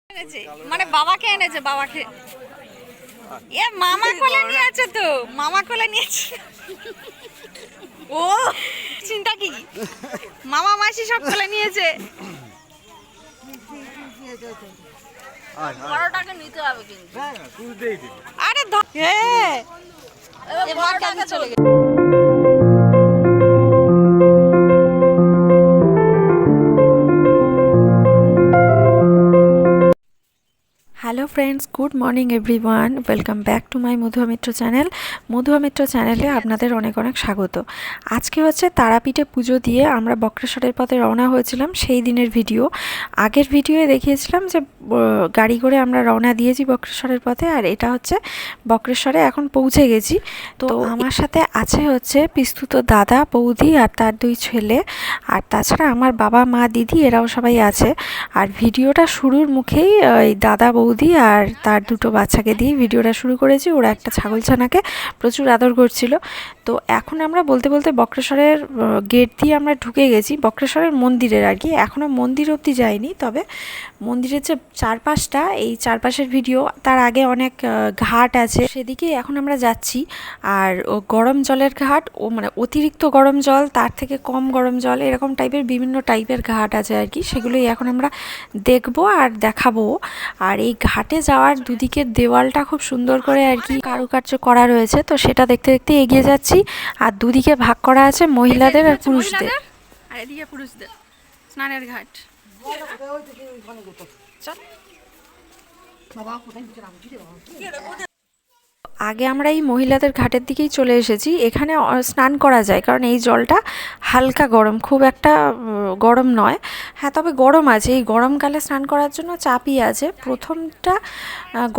এনেছে মানে বাবাকে এনেছে বাবাকে এ মামা কোলে নিয়েছে তো মামা কোলে নিয়েছে ও চিন্তা কি মামা মাসি সব কোলে নিয়েছে বড়টাকে নিতে হবে কিন্তু আরে এবার চলে গেছে hello friends, good morning everyone. Welcome back to my Madhuya Mitra channel. Madhuya Mitra চ্যানেলে আপনাদের অনেক অনেক স্বাগত। আজকে হচ্ছে তারাপীঠে পুজো দিয়ে আমরা বক্রেশ্বরের পথে রওনা হয়েছিলাম, সেই দিনের ভিডিও। আগের ভিডিওয়ে দেখিয়েছিলাম যে গাড়ি করে আমরা রওনা দিয়েছি বক্রেশ্বরের পথে, আর এটা হচ্ছে বক্রেশ্বরে এখন পৌঁছে গেছি। তো আমার সাথে আছে হচ্ছে পিস্তুত দাদা, বৌদি আর তার দুই ছেলে, আর তাছাড়া আমার বাবা মা দিদি এরাও সবাই আছে। আর ভিডিওটা শুরুর মুখেই ওই দাদা বৌদি আর তার দুটো বাচ্চাকে দিয়ে ভিডিওটা শুরু করেছি। ওরা একটা ছাগলছানাকে প্রচুর আদর করছিল। তো এখন আমরা বলতে বলতে বক্রেশ্বরের গেট দিয়ে আমরা ঢুকে গেছি, বক্রেশ্বরের মন্দিরের আর কি। এখনও মন্দির অবধি যাইনি, তবে মন্দিরের যে চারপাশটা, এই চারপাশের ভিডিও। তার আগে অনেক ঘাট আছে, সেদিকে এখন আমরা যাচ্ছি। আর ও গরম জলের ঘাট, ও মানে অতিরিক্ত গরম জল, তার থেকে কম গরম জল, এরকম টাইপের বিভিন্ন টাইপের ঘাট আছে আর কি। সেগুলোই এখন আমরা দেখবো আর দেখাবো। আর এই ঘাটে যাওয়ার দুদিকের দেওয়ালটা খুব সুন্দর করে আর কি কারুকার্য করা রয়েছে, তো সেটা দেখতে দেখতে এগিয়ে যাচ্ছি। আর দুদিকে ভাগ করা আছে মহিলাদের আর পুরুষদের। আর এদিকে পুরুষদের স্নানের ঘাট। চল আগে আমরা এই মহিলাদের ঘাটের দিকেই চলে এসেছি। এখানে স্নান করা যায়, কারণ এই জলটা হালকা গরম, খুব একটা গরম নয়। হ্যাঁ, তবে গরম আছে। এই গরমকালে স্নান করার জন্য চাপই আছে। প্রথমটা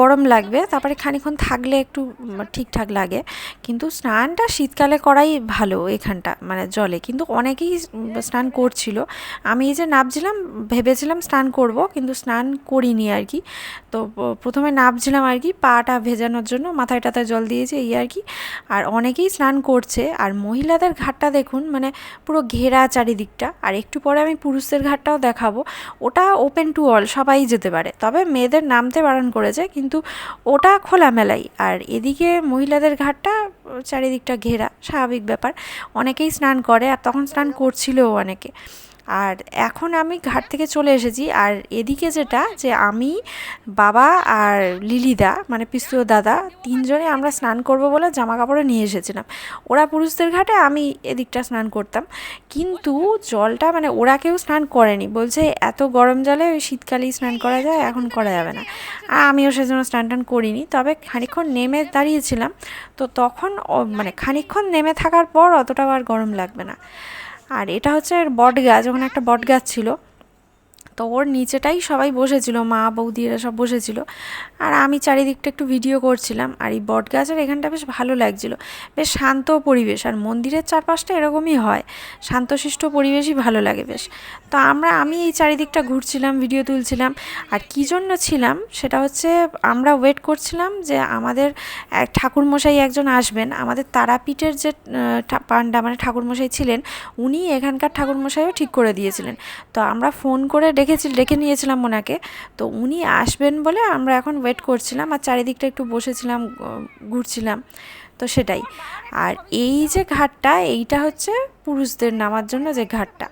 গরম লাগবে, তারপরে খানিক্ষণ থাকলে একটু ঠিকঠাক লাগে। কিন্তু স্নানটা শীতকালে করাই ভালো এখানটা, মানে জলে। কিন্তু অনেকেই স্নান করছিল। আমি এই যে নামছিলাম, ভেবেছিলাম স্নান করব, কিন্তু স্নান করিনি আর কি। তো প্রথমে নামছিলাম আর কি পাটা ভেজানোর জন্য, মাথায় টাথায় জল দিয়েছে এই আর কি। আর অনেকেই স্নান করছে। আর মহিলাদের ঘাটটা দেখুন, মানে পুরো ঘেরা চারিদিকটা। আর একটু পরে আমি পুরুষদের ঘাটটাও দেখাবো। ওটা ওপেন টু অল, সবাই যেতে পারে, তবে মেয়েদের নামতে বারণ করেছে, কিন্তু ওটা খোলামেলাই। আর এদিকে মহিলাদের ঘাটটা চারিদিকটা ঘেরা, স্বাভাবিক ব্যাপার। অনেকেই স্নান করে, আর তখন স্নান করছিলও অনেকে। আর এখন আমি ঘাট থেকে চলে এসেছি। আর এদিকে যেটা, যে আমি, বাবা আর লিলিদা, মানে পিস্তু দাদা, তিনজনে আমরা স্নান করব বলে জামা কাপড়ও নিয়ে এসেছিলাম। ওরা পুরুষদের ঘাটে, আমি এদিকটা স্নান করতাম। কিন্তু জলটা, মানে ওরা কেউ স্নান করেনি, বলছে এত গরম জলে ওই শীতকালেই স্নান করা যায়, এখন করা যাবে না। আর আমিও সেজন্য স্নান টান করিনি। তবে খানিকক্ষণ নেমে দাঁড়িয়েছিলাম, তো তখন মানে খানিকক্ষণ নেমে থাকার পর অতটা আর গরম লাগবে না। আর এটা হচ্ছে বট গাছ, ওখানে একটা বট গাছ ছিল, তো ওর নিচেটাই সবাই বসেছিল, মা বৌদি এরা সব বসেছিল। আর আমি চারিদিকটা একটু ভিডিও করছিলাম। আর এই বট গাছের এখানটা বেশ ভালো লাগছিল, বেশ শান্ত পরিবেশ। আর মন্দিরের চারপাশটা এরকমই হয়, শান্তশিষ্ট পরিবেশই ভালো লাগে বেশ। তো আমি এই চারিদিকটা ঘুরছিলাম, ভিডিও তুলছিলাম। আর কী জন্য ছিলাম সেটা হচ্ছে, আমরা ওয়েট করছিলাম যে আমাদের এক ঠাকুরমশাই একজন আসবেন। আমাদের তারাপীঠের যে পান্ডা, মানে ঠাকুরমশাই ছিলেন, উনি এখানকার ঠাকুরমশাইও ঠিক করে দিয়েছিলেন। তো আমরা ফোন করে ডেকে নিয়েছিলাম ওনাকে। তো উনি আসবেন বলে আমরা এখন ওয়েট করছিলাম, আর চারিদিকটা একটু বসেছিলাম, ঘুরছিলাম। তো সেটাই। আর এই যে ঘাটটা, এইটা হচ্ছে পুরুষদের নামার জন্য যে ঘাটটা,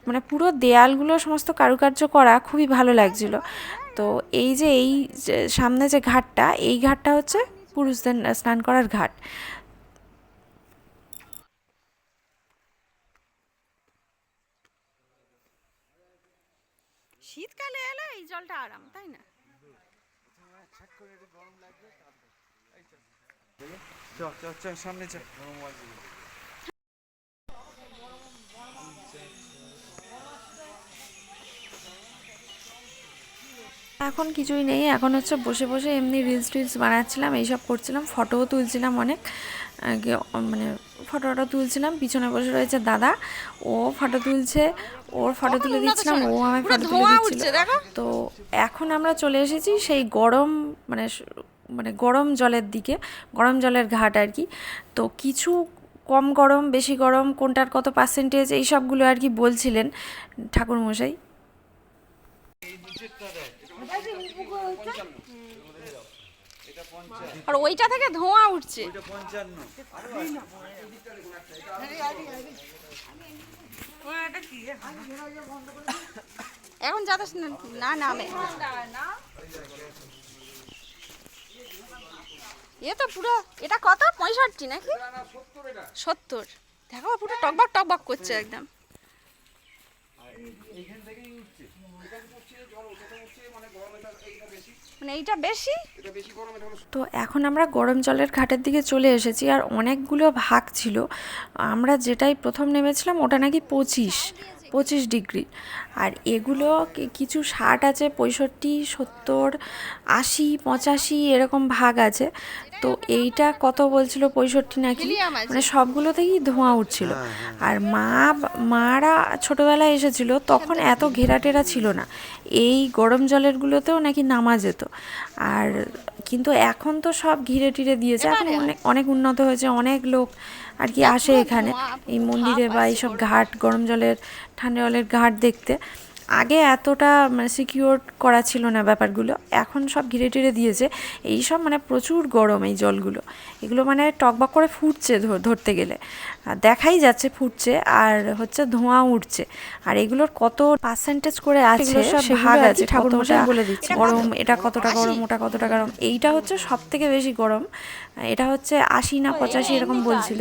মানে পুরো দেয়ালগুলো সমস্ত কারুকার্য করা, খুবই ভালো লাগছিল। তো এই যে সামনে যে ঘাটটা, এই ঘাটটা হচ্ছে পুরুষদের স্নান করার ঘাট। শীতকালে এলে এই জলটা আরাম, তাই না? সামনে এখন কিছুই নেই, এখন হচ্ছে বসে বসে এমনি রিলস বানাচ্ছিলাম, এইসব করছিলাম, ফটোও তুলছিলাম অনেক। মানে ফটো তুলছিলাম। পিছনে বসে রয়েছে দাদা, ও ফটো তুলছে, ওর ফটো তুলে দিচ্ছিলাম, ও আমায় ফটো তুলে দিচ্ছিল। তো এখন আমরা চলে এসেছি সেই গরম, মানে মানে গরম জলের দিকে, গরম জলের ঘাট আর কি। তো কিছু কম গরম, বেশি গরম, কোনটার কত পার্সেন্টেজ, এই সবগুলো আর কি বলছিলেন ঠাকুরমশাই। এটা 50, আর ওইটা থেকে ধোঁয়া উঠছে। এটা 55। এখন যাতে না নামে। এ তো পুরো, এটা কত 65 নাকি 70? দেখো পুরো টকবক টকবক করছে একদম। এইখান থেকেই উঠছে, এখান থেকে উঠছে জল, ওটা উঠছে, মানে গরম এইটা বেশি, মানে এইটা বেশি। এটা বেশি গরম, এটা হলো তো এখন আমরা গরম জলের ঘাটের দিকে চলে এসেছি আর অনেকগুলো ভাগ ছিল। আমরা যেটাই প্রথম নেমেছিলাম ওটা নাকি 25 ডিগ্রি, আর এগুলো কিছু 60 আছে, 65, 70, 80, 85 এরকম ভাগ আছে। তো এইটা কত বলছিল 65 নাকি, হিলিয়াম আছে। মানে সবগুলো থেকেই ধোঁয়া উঠছিল। আর মারা ছোটোবেলায় এসেছিল তখন এত ঘেরাটেরা ছিল না, এই গরম জলেরগুলোতেও নাকি নামা যেত। আর কিন্তু এখন তো সব ঘিরে টিরে দিয়েছে, এখন অনেক অনেক উন্নত হয়েছে, অনেক লোক আর কি আসে এখানে এই মন্দিরে বা এইসব ঘাট, গরম জলের ঠান্ডা জলের ঘাট দেখতে। আগে এতটা মানে সিকিউর করা ছিল না ব্যাপারগুলো, এখন সব ঘিরে টিরে দিয়েছে। এই সব মানে প্রচুর গরম এই জলগুলো, এগুলো মানে টকবক করে ফুটছে ধরতে গেলে, দেখাই যাচ্ছে ফুটছে, আর হচ্ছে ধোঁয়া উঠছে। আর এগুলোর কত পার্সেন্টেজ করে আছে, সব ভাগ আছে, কতটা গরম, এটা কতটা গরম, ওটা কতটা গরম। এইটা হচ্ছে সব থেকে বেশি গরম, এটা হচ্ছে 80 না 85 এরকম বলছিল।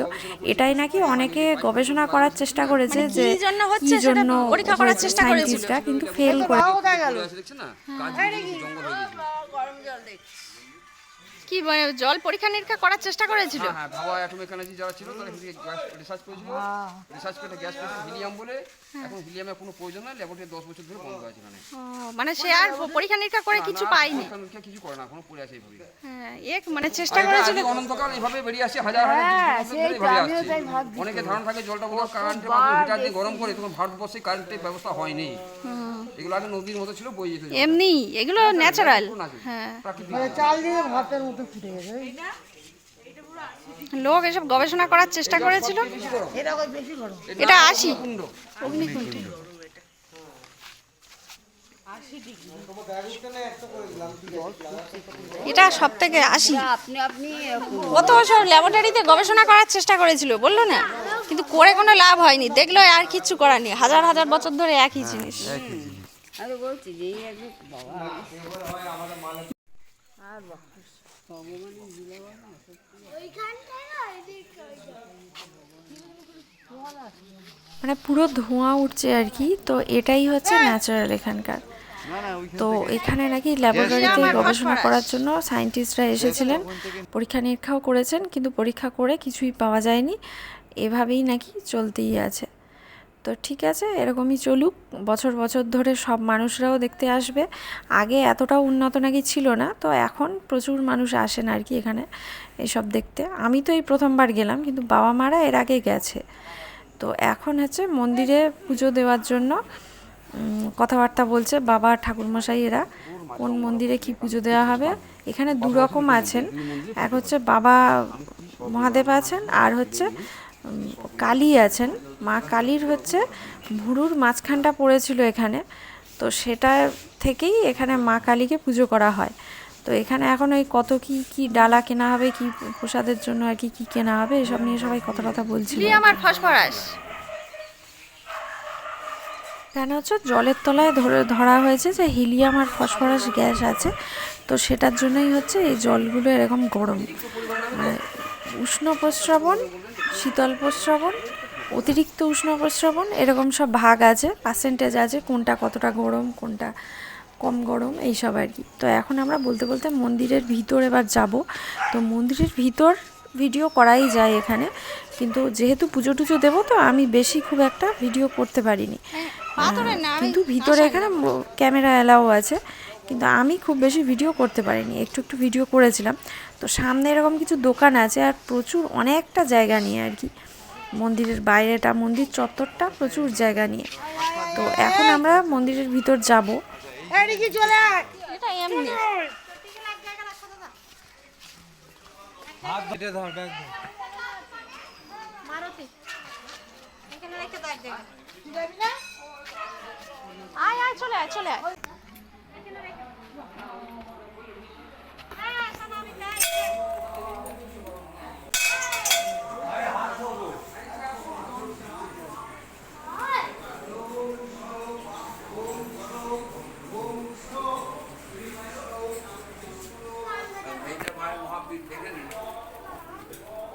এটাই নাকি অনেকে গবেষণা করার চেষ্টা করেছে যে কি জন্য কি হচ্ছে সেটা জন্য পরীক্ষা করার চেষ্টা করেছিল। সায়েন্টিস্টরা কিন্তু ফেল করে। দেখছেন না, কাজ জঙ্গল হয়ে গেছে। কি মানে জল পরীক্ষা নিরীক্ষা করার চেষ্টা করেছিল। হ্যাঁ, ভাবা অ্যাটমিক এনার্জি যারা ছিল তারা রিসার্চ করেছিল, রিসার্চ করে গ্যাস পেয়েছিল হিলিয়াম বলে। এখন হিলিয়ামের কোনো প্রয়োজন নাই, ল্যাবরেটরি 10 বছর ধরে বন্ধ আছে এখানে। মানে সে আর পরীক্ষা নিরীক্ষা করে কিছু পায়নি। পরীক্ষা কিছু করে না, এখনো পড়ে আছে এইভাবে। হ্যাঁ, এক মানে চেষ্টা করেছিল। অনন্তকাল এইভাবে বেরিয়ে আসে, হাজার হাজার এইভাবে আসছে। অনেকে ধারণা থাকে জলটা বোধহয় কারেন্টের মাধ্যমে হিটার দিয়ে গরম করে, তখন ভারতবর্ষে কারেন্টের ব্যবস্থা হয়নি। এগুলো আগে নদীর মতো ছিল, বয়ে যেত। এমনি এগুলো ন্যাচারাল। হ্যাঁ, চাল দিয়ে ভাতের মতো ফুটে গেছে। লোক এসব গবেষণা করার চেষ্টা করেছিল। এটা ওই বেশি গরম। এটা 80 কুণ্ড। অগ্নিকুণ্ড। এটা সব থেকে 80। কত সব ল্যাবরেটরিতে গবেষণা করার চেষ্টা করেছিল, বললো না, কিন্তু করে কোনো লাভ হয়নি। দেখলো আর কিচ্ছু করার নেই, হাজার হাজার বছর ধরে একই জিনিস। আমি বলছি যে এই একদম বাবা আর ভগবানের দিলে মানে পুরো ধোঁয়া উঠছে আর কি। তো এটাই হচ্ছে ন্যাচারাল এখানকার। তো এখানে নাকি ল্যাবরেটরিতে গবেষণা করার জন্য সায়েন্টিস্টরা এসেছিলেন, পরীক্ষা নিরীক্ষাও করেছেন, কিন্তু পরীক্ষা করে কিছুই পাওয়া যায়নি। এভাবেই নাকি চলতেই আছে। তো ঠিক আছে, এরকমই চলুক, বছর বছর ধরে সব মানুষরাও দেখতে আসবে। আগে এতটাও উন্নত নাকি ছিল না, তো এখন প্রচুর মানুষ আসেন আর কি এখানে এইসব দেখতে। আমি তো এই প্রথমবার গেলাম, কিন্তু বাবা মারা এর আগে গেছে। তো এখন হচ্ছে মন্দিরে পুজো দেওয়ার জন্য কথাবার্তা বলছে বাবা ঠাকুরমশাই, এরা কোন মন্দিরে কি পুজো দেওয়া হবে। এখানে দু রকম আছেন, এক হচ্ছে বাবা মহাদেব আছেন, আর হচ্ছে কালী আছেন। মা কালীর হচ্ছে ভুরুর মাঝখানটা পড়েছিল এখানে, তো সেটা থেকেই এখানে মা কালীকে পুজো করা হয়। তো এখানে এখন ওই কত কি ডালা কেনা হবে, কি প্রসাদের জন্য আর কি কেনা হবে, এসব নিয়ে সবাই কথা বলছিল। আমার ফসফরাস কেন হচ্ছে জলের তলায় ধরা হয়েছে যে হিলিয়াম আর ফসফরাস গ্যাস আছে, তো সেটার জন্যই হচ্ছে এই জলগুলো এরকম গরম। মানে উষ্ণ প্রস্রবণ, শীতল প্রস্রবণ, অতিরিক্ত উষ্ণ প্রস্রবণ, এরকম সব ভাগ আছে, পার্সেন্টেজ আছে, কোনটা কতটা গরম, কোনটা কম গরম, এইসব আর কি। তো এখন আমরা বলতে বলতে মন্দিরের ভিতর এবার যাব। তো মন্দিরের ভিতর ভিডিও করাই যায় এখানে, কিন্তু যেহেতু পুজো টুজো দেবো, তো আমি বেশি খুব একটা ভিডিও করতে পারিনি। কিন্তু ভিতরে এখানে ক্যামেরা অ্যালাও আছে, কিন্তু আমি খুব বেশি ভিডিও করতে পারিনি, একটু ভিডিও করেছিলাম। তো সামনে এরকম কিছু দোকান আছে, আর প্রচুর অনেকটা জায়গা নিয়ে আর কি মন্দিরের বাইরেটা, মন্দির চত্বরটা প্রচুর জায়গা নিয়ে। তো এখন আমরা মন্দিরের ভিতর যাব। এটা এমনি মারুতি এখানে রেখে দাও জায়গা। আয় চলে আয়।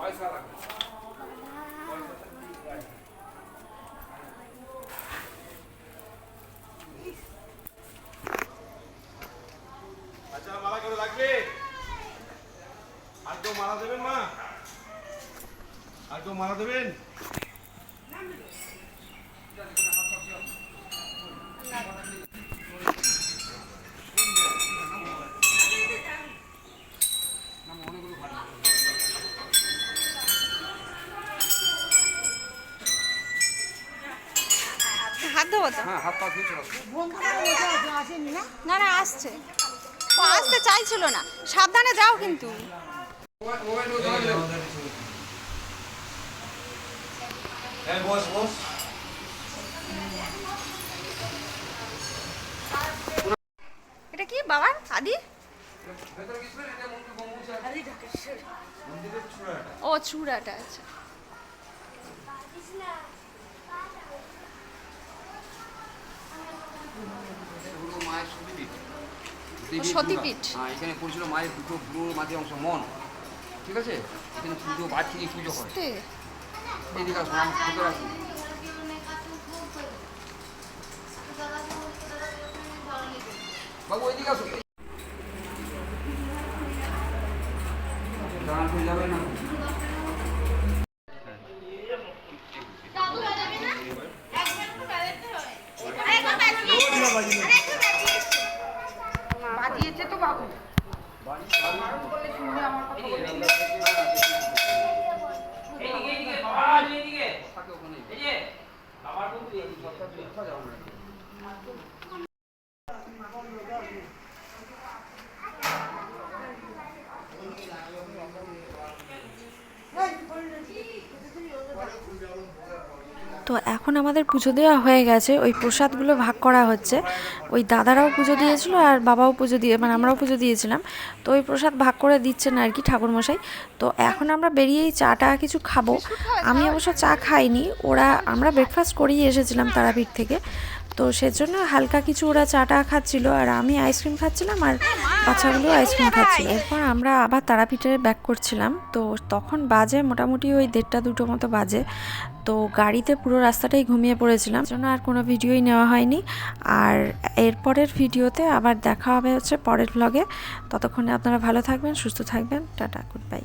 আচ্ছা মালা করে লাগবে আর কেউ মালা দেবেন মা আর কেউ মালা দেবেন হাত ধোবো তো? হ্যাঁ, হাত পা ধুয়ে চলো। বন্ধুরা বসে আছে, আসেনি না? না না আসছে, ও আসতে চাইছিল না। সাবধানে যাও কিন্তু। মোবাইল জল দিলে। হ্যাঁ বস বস এটা কি বাবার আদি? ভেতরে কিছু নেই, এটা মন্দির গম্বুজ আছে। মন্দিরের চূড়াটা ও চূড়াটা আছে। হলো মায়ের সতীপীঠ। সতীপীঠ। হ্যাঁ, এখানে পড়েছিল মায়ের দুটো ভ্রুর মাঝে অংশ মন, ঠিক আছে? এখানে পুজো বাদ থেকে পুজো হয়। তে, এইদিকে আসুন, আমি ভিতরে আসুন। বাবু এইদিকে আসুন। দাঁড়ান হয়ে যাবে না। বাজিয়েছে তো বাবু। তো এখন আমাদের পুজো দেওয়া হয়ে গেছে, ওই প্রসাদগুলো ভাগ করা হচ্ছে। ওই দাদারাও পুজো দিয়েছিল আর বাবাও পুজো দিয়ে, মানে আমরাও পুজো দিয়েছিলাম। তো ওই প্রসাদ ভাগ করে দিচ্ছেন আর কি ঠাকুরমশাই। তো এখন আমরা বেরিয়েই চাটা কিছু খাবো। আমি অবশ্য চা খাইনি, আমরা ব্রেকফাস্ট করেই এসেছিলাম তারাপীঠ থেকে। তো সেজন্য হালকা কিছু ওরা চাটা খাচ্ছিল আর আমি আইসক্রিম খাচ্ছিলাম আর বাচ্চাগুলো আইসক্রিম খাচ্ছিল। এরপর আমরা আবার তারাপীঠে ব্যাক করছিলাম। তো তখন বাজে মোটামুটি ওই 1:30-2 মতো বাজে। তো গাড়িতে পুরো রাস্তাটাই ঘুমিয়ে পড়েছিলাম, জন্য আর কোনো ভিডিওই নেওয়া হয়নি। আর এরপরের ভিডিওতে আবার দেখা হবে হচ্ছে পরের ব্লগে। ততক্ষণে আপনারা ভালো থাকবেন, সুস্থ থাকবেন। Tata, good bye.